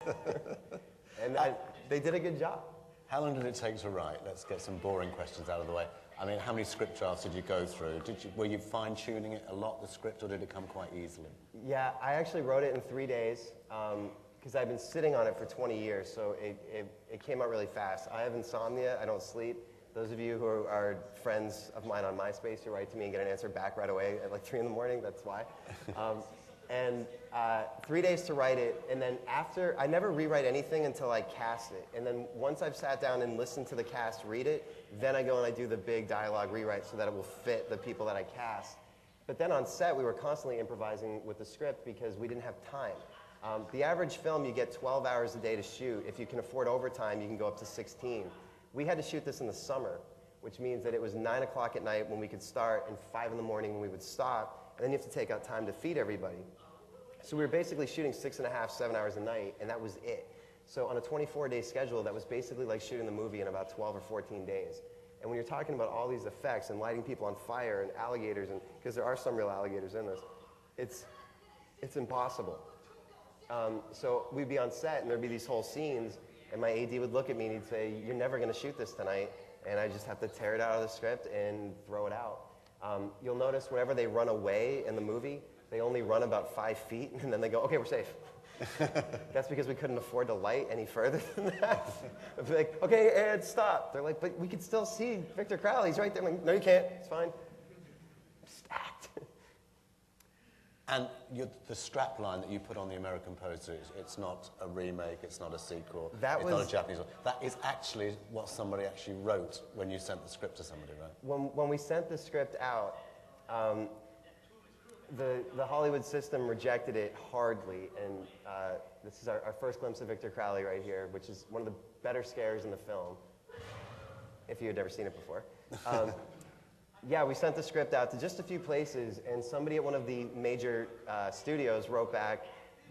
And they did a good job. How long did it take to write? Let's get some boring questions out of the way. I mean, how many script drafts did you go through? Were you fine-tuning it a lot, the script, or did it come quite easily? Yeah, I actually wrote it in 3 days because I've been sitting on it for 20 years, so it came out really fast. I have insomnia, I don't sleep. Those of you who are friends of mine on MySpace who write to me and get an answer back right away at like 3 in the morning, that's why. And 3 days to write it, and then after, I never rewrite anything until I cast it. And then once I've sat down and listened to the cast read it, then I go and I do the big dialogue rewrite so that it will fit the people that I cast. But then on set, we were constantly improvising with the script because we didn't have time. The average film, you get 12 hours a day to shoot. If you can afford overtime, you can go up to 16. We had to shoot this in the summer, which means that it was 9 o'clock at night when we could start and 5 in the morning when we would stop, and then you have to take out time to feed everybody. So we were basically shooting 6.5, 7 hours a night, and that was it. So on a 24-day schedule, that was basically like shooting the movie in about 12 or 14 days. And when you're talking about all these effects and lighting people on fire and alligators, and because there are some real alligators in this, it's impossible. So we'd be on set, and there'd be these whole scenes, and my AD would look at me and he'd say, "You're never going to shoot this tonight," and I just have to tear it out of the script and throw it out. You'll notice whenever they run away in the movie, they only run about 5 feet, and then they go, "Okay, we're safe." That's because we couldn't afford to light any further than that. I'd be like, "Okay, and stop." They're like, "But we can still see Victor Crowley. He's right there." I'm like, "No, you can't. It's fine." Stacked. And the strap line that you put on the American poster, it's not a remake, it's not a sequel, it's not a Japanese one. That is actually what somebody actually wrote when you sent the script to somebody, right? When we sent the script out, the Hollywood system rejected it hardly, and this is our first glimpse of Victor Crowley right here, which is one of the better scares in the film, if you had never seen it before. Yeah, we sent the script out to just a few places, and somebody at one of the major studios wrote back,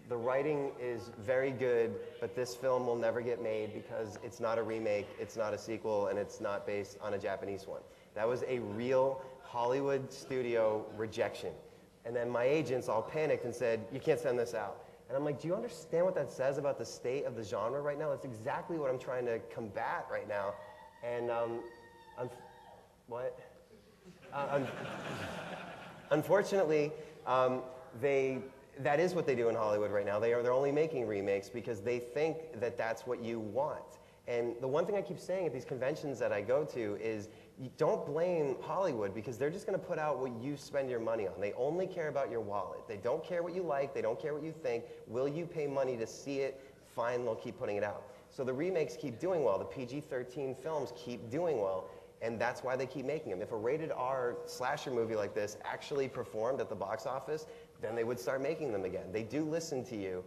"The writing is very good, but this film will never get made because it's not a remake, it's not a sequel, and it's not based on a Japanese one." That was a real Hollywood studio rejection. And then my agents all panicked and said, "You can't send this out." And I'm like, "Do you understand what that says about the state of the genre right now? That's exactly what I'm trying to combat right now." And unfortunately, that is what they do in Hollywood right now. They're only making remakes because they think that that's what you want. And the one thing I keep saying at these conventions that I go to is, you don't blame Hollywood because they're just going to put out what you spend your money on. They only care about your wallet. They don't care what you like. They don't care what you think. Will you pay money to see it? Fine, they'll keep putting it out. So the remakes keep doing well. The PG-13 films keep doing well. And that's why they keep making them. If a rated R slasher movie like this actually performed at the box office, then they would start making them again. They do listen to you.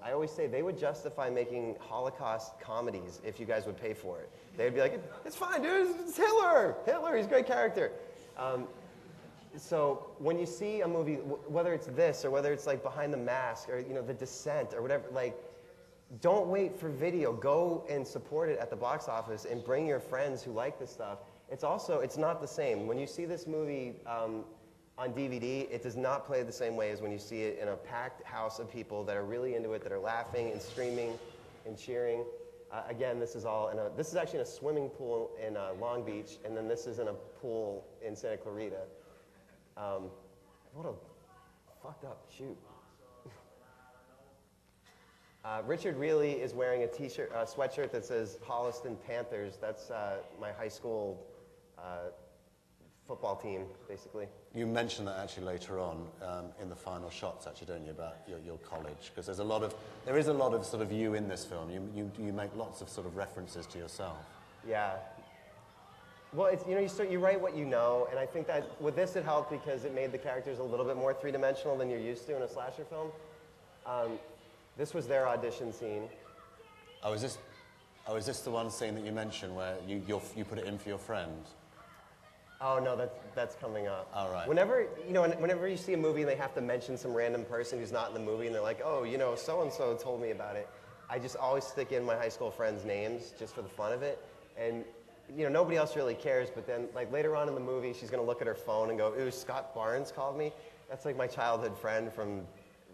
I always say they would justify making Holocaust comedies if you guys would pay for it. They'd be like, "It's fine, dude, it's Hitler. Hitler, he's a great character." So when you see a movie, whether it's this or whether it's like Behind the Mask or The Descent or whatever, like, don't wait for video. Go and support it at the box office and bring your friends who like this stuff. It's not the same. When you see this movie on DVD, it does not play the same way as when you see it in a packed house of people that are really into it, that are laughing and screaming and cheering. Again, this is actually in a swimming pool in Long Beach, and then this is in a pool in Santa Clarita. What a fucked up shoot. Richard Reilly is wearing a sweatshirt that says Holliston Panthers. That's my high school football team, basically. You mentioned that actually later on in the final shots, actually, don't you, about your college? Because there is a lot of sort of you in this film. You make lots of sort of references to yourself. Yeah. Well, you write what you know, and I think that with this it helped because it made the characters a little bit more three-dimensional than you're used to in a slasher film. This was their audition scene. Oh, is this the one scene that you mentioned where you put it in for your friend? Oh no, that's coming up. All right. Whenever you see a movie and they have to mention some random person who's not in the movie and they're like, "Oh, so and so told me about it," I just always stick in my high school friends' names just for the fun of it, and nobody else really cares. But then, like later on in the movie, she's gonna look at her phone and go, "Ooh, Scott Barnes called me." That's like my childhood friend from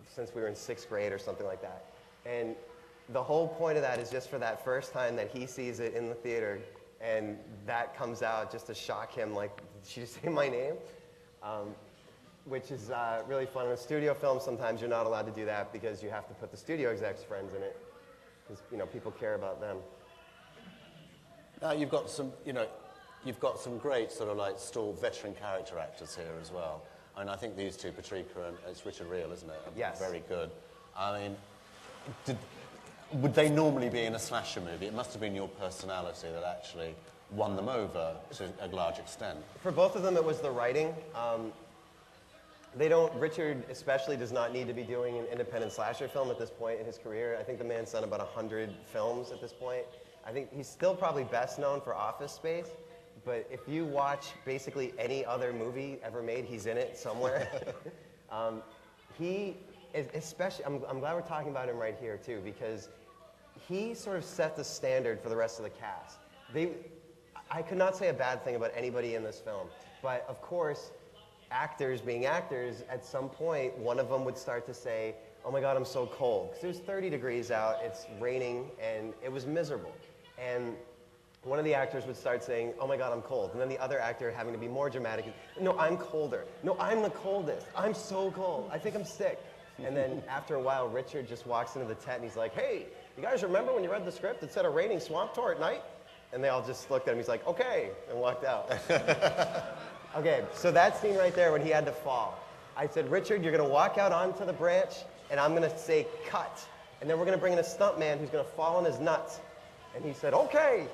since we were in 6th grade or something like that. And the whole point of that is just for that first time that he sees it in the theater, and that comes out just to shock him, like, did you say my name? Which is really fun. In a studio film, sometimes you're not allowed to do that because you have to put the studio execs' friends in it, because, you know, people care about them. Now, you've got some, you know, you've got some great sort of like veteran character actors here as well. And I think these two, Patrika and it's Richard Reel, isn't it? Yes. Very good. I mean, would they normally be in a slasher movie? It must have been your personality that actually won them over to a large extent. For both of them, it was the writing. Richard especially does not need to be doing an independent slasher film at this point in his career. I think the man's done about 100 films at this point. I think he's still probably best known for Office Space, but if you watch basically any other movie ever made, he's in it somewhere. He is especially, I'm glad we're talking about him right here too, because he sort of set the standard for the rest of the cast. I could not say a bad thing about anybody in this film, but of course, actors being actors, at some point, one of them would start to say, oh my God, I'm so cold. Because it was 30 degrees out, it's raining, and it was miserable. And one of the actors would start saying, oh my God, I'm cold. And then the other actor, having to be more dramatic, no, I'm colder. No, I'm the coldest. I'm so cold. I think I'm sick. And then after a while, Richard just walks into the tent and he's like, hey, you guys remember when you read the script? It said a raining swamp tour at night? And they all just looked at him. He's like, okay, and walked out. Okay, so that scene right there when he had to fall. I said, Richard, you're going to walk out onto the branch, and I'm going to say cut. And then we're going to bring in a stuntman who's going to fall on his nuts. And he said, okay.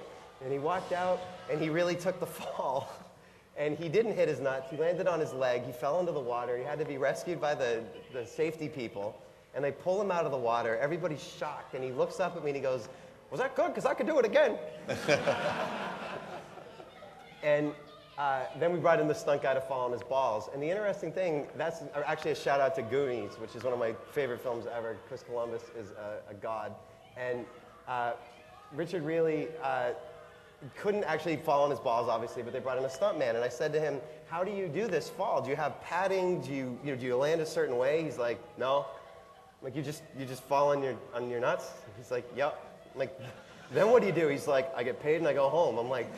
And he walked out, and he really took the fall. And he didn't hit his nuts. He landed on his leg. He fell into the water. He had to be rescued by the safety people. And they pull him out of the water. Everybody's shocked. And he looks up at me, and he goes, was that good? Because I could do it again. And then we brought in the stunt guy to fall on his balls. And the interesting thing, that's actually a shout out to Goonies, which is one of my favorite films ever. Chris Columbus is a god. And Richard really couldn't actually fall on his balls, obviously, but they brought in a stuntman. And I said to him, how do you do this fall? Do you have padding? Do you land a certain way? He's like, no. I'm like, you just fall on your nuts? He's like, yep. I'm like, then what do you do? He's like, I get paid and I go home. I'm like,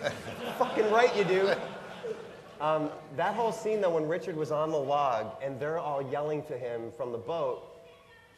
fucking right you do. That whole scene, though, when Richard was on the log and they're all yelling to him from the boat,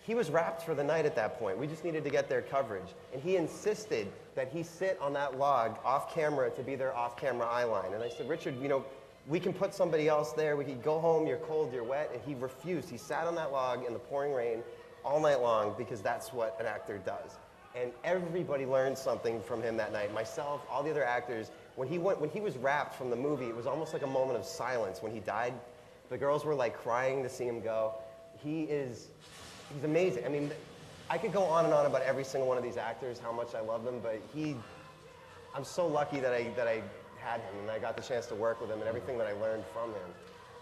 he was wrapped for the night at that point. We just needed to get their coverage. And he insisted that he sit on that log off camera to be their off-camera eye line. And I said, Richard, you know, we can put somebody else there. We could go home, you're cold, you're wet. And he refused. He sat on that log in the pouring rain all night long because that's what an actor does. And everybody learned something from him that night. Myself, all the other actors. When he was wrapped from the movie, it was almost like a moment of silence. When he died, the girls were like crying to see him go. He's amazing. I mean, I could go on and on about every single one of these actors, how much I love them, but I'm so lucky that I had him and I got the chance to work with him and everything that I learned from him.